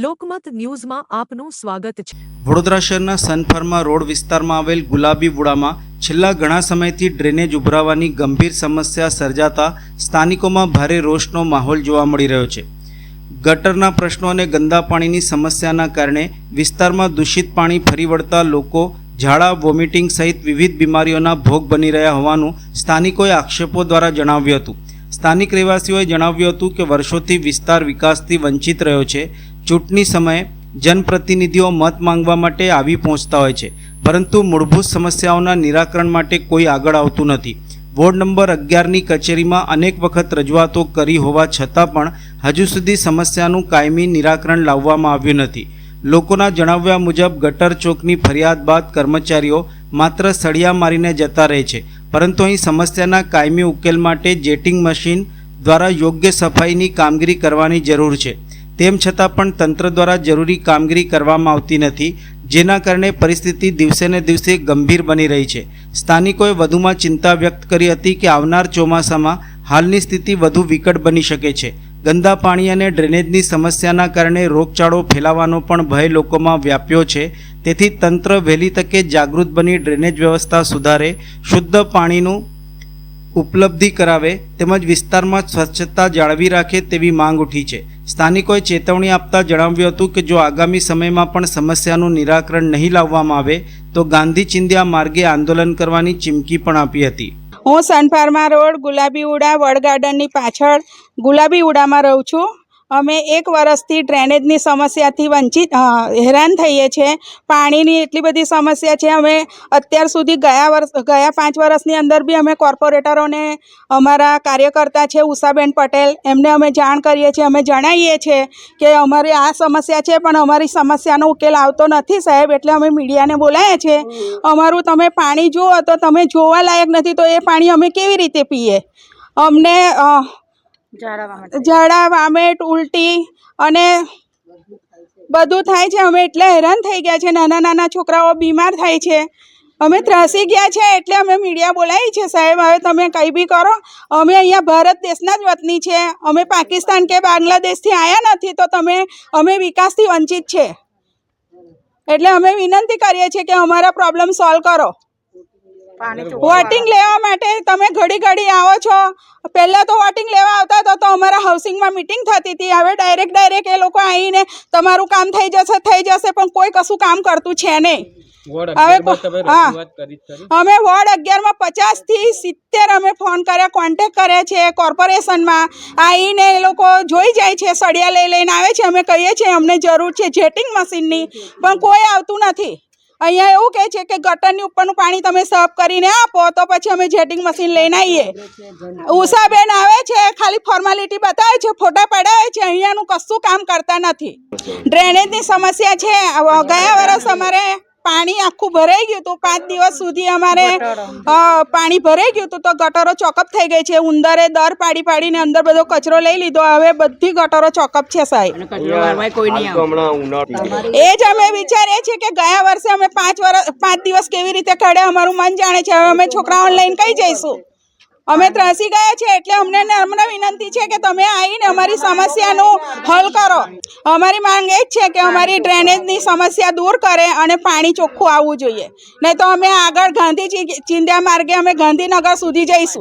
લોકમત ન્યૂઝમાં આપનું સ્વાગત છે। વડોદરા શહેરના સનફાર્મા રોડ વિસ્તારમાં આવેલ ગુલાબીવુડામાં છેલ્લા ઘણા સમયથી ડ્રેનેજ ઉભરાવાની ગંભીર સમસ્યા સર્જાતા સ્થાનિકોમાં ભારે રોષનો માહોલ જોવા મળી રહ્યો છે। ગટરના પ્રશ્નો અને ગંદા પાણીની સમસ્યાના કારણે વિસ્તારમાં દૂષિત પાણી ફરી વળતા લોકો ઝાડા વોમિટિંગ સહિત વિવિધ બીમારીઓના ભોગ બની રહ્યા હોવાનું સ્થાનિકોએ આક્ષેપો દ્વારા જણાવ્યું હતું। સ્થાનિક રહેવાસીઓએ જણાવ્યું હતું કે વર્ષોથી વિસ્તાર વિકાસથી વંચિત રહ્યો છે। ચૂંટણી સમયે જનપ્રતિનિધિઓ મત માંગવા માટે આવી પહોંચતા હોય છે, પરંતુ મૂળભૂત સમસ્યાઓના નિરાકરણ માટે કોઈ આગળ આવતું નથી। વોર્ડ નંબર 11ની કચેરીમાં અનેક વખત રજૂઆતો કરી હોવા છતાં પણ હજુ સુધી સમસ્યાનું કાયમી નિરાકરણ લાવવામાં આવ્યું નથી। લોકોના જણાવ્યા મુજબ ગટર ચોકની ફરિયાદ બાદ કર્મચારીઓ માત્ર સળિયા મારીને જતા રહે છે, પરંતુ અહીં સમસ્યાના કાયમી ઉકેલ માટે જેટિંગ મશીન દ્વારા યોગ્ય સફાઈની કામગીરી કરવાની જરૂર છે। તેમ છતાં પણ તંત્ર દ્વારા જરૂરી કામગીરી કરવામાં આવતી નથી, જેના કારણે પરિસ્થિતિ દિવસે ને દિવસે ગંભીર બની રહી છે। સ્થાનિકોએ વધુમાં ચિંતા વ્યક્ત કરી હતી કે આવનાર ચોમાસામાં હાલની સ્થિતિ વધુ વિકટ બની શકે છે। ગંદા પાણી અને ડ્રેનેજની સમસ્યાના કારણે રોગચાળો ફેલાવાનો પણ ભય લોકોમાં વ્યાપ્યો છે। તેથી તંત્ર વહેલી તકે જાગૃત બની ડ્રેનેજ વ્યવસ્થા સુધારે, શુદ્ધ પાણીનું ઉપલબ્ધિ કરાવે તેમજ વિસ્તારમાં સ્વચ્છતા જાળવી રાખે તેવી માંગ ઉઠી છે। સ્થાનિકોએ ચેતવણી આપતા જણાવ્યું હતું કે જો આગામી સમયમાં પણ સમસ્યાનું નિરાકરણ નહીં લાવવામાં આવે તો ગાંધી ચિંધ્યા માર્ગે આંદોલન કરવાની ચીમકી પણ આપી હતી। હું સનફાર્મા રોડ ગુલાબીવુડા વર્ડ ગાર્ડનની પાછળ ગુલાબીવુડામાં રહું છું। અમે 1 વર્ષથી ડ્રેનેજની સમસ્યાથી હેરાન થઈએ છીએ। પાણીની એટલી બધી સમસ્યા છે। અમે અત્યાર સુધી ગયા 5 વર્ષની અંદર બી અમે કોર્પોરેટરોને, અમારા કાર્યકર્તા છે ઉષાબેન પટેલ, એમને અમે જાણ કરીએ છીએ, અમે જણાવીએ છીએ કે અમારી આ સમસ્યા છે, પણ અમારી સમસ્યાનો ઉકેલ આવતો નથી સાહેબ। એટલે અમે મીડિયાને બોલાવ્યા છે। અમારું તમે પાણી જુઓ તો તમે જોવા લાયક નથી, તો એ પાણી અમે કેવી રીતે પીએ? અમને ઝાડા વામેટ ઉલટી અને બધું થાય છે। અમે એટલે હેરાન થઈ ગયા છે, નાના નાના છોકરાઓ બીમાર થાય છે, અમે ત્રાસી ગયા છે। એટલે અમે મીડિયા બોલાવી છે સાહેબ, હવે તમે કંઈ બી કરો। અમે અહીંયા ભારત દેશના જ વતની છે, અમે પાકિસ્તાન કે બાંગ્લાદેશથી આવ્યા નથી, તો અમે વિકાસથી વંચિત છે। એટલે અમે વિનંતી કરીએ છીએ કે અમારા પ્રોબ્લેમ સોલ્વ કરો। વોટિંગ લેવા માટે તમે ઘડી આવો છો। પહેલાં તો વોટિંગ લેવા આવતા હતા તો અમારા હાઉસિંગમાં મિટિંગ થતી હતી, હવે ડાયરેક્ટ એ લોકો આવીને તમારું કામ થઈ જશે, પણ કોઈ કશું કામ કરતું છે નહીં। હવે હા, અમે વોર્ડ 11માં 50 થી 70 અમે ફોન કર્યા, કોન્ટેક્ટ કર્યા છે કોર્પોરેશનમાં, આવીને એ લોકો જોઈ જાય છે, સળિયા લઈને આવે છે। અમે કહીએ છીએ અમને જરૂર છે જેટિંગ મશીનની, પણ કોઈ આવતું નથી। અહીંયા એવું કહે છે કે ગટરની ઉપરનું પાણી તમે સાફ કરીને આપો તો પછી અમે જેટિંગ મશીન લઈને આવીએ। ઉષાબેન આવે છે, ખાલી ફોર્માલિટી બતાવે છે, ફોટા પડાવે છે, અહીંયાનું કશું કામ કરતા નથી। ડ્રેનેજની સમસ્યા છે। ગયા વર્ષ અમારે પાણી આખું ભરાઈ ગયું હતું, 5 દિવસ સુધી અમારે પાણી ભરાઈ ગયું હતું, તો ગટરો ચોકઅપ થઈ ગઈ છે। ઉંદરે દર પાડીને અંદર બધો કચરો લઈ લીધો, હવે બધી ગટરો ચોકઅપ છે સાહેબ। એ જ અમે વિચારીએ છીએ કે ગયા વર્ષે અમે 5 દિવસ કેવી રીતે કાઢ્યા, અમારું મન જાણે છે। હવે અમે છોકરાઓને લઈને કઈ જઈશું? અમે ત્રાસી ગયા છે। એટલે અમને નમ્ર વિનંતી છે કે તમે આવીને અમારી સમસ્યાનું હલ કરો। અમારી માંગ એ જ છે કે અમારી ડ્રેનેજની સમસ્યા દૂર કરે અને પાણી ચોખ્ખું આવવું જોઈએ, નહીં તો અમે આગળ ગાંધી ચિંધ્યા માર્ગે અમે ગાંધીનગર સુધી જઈશું।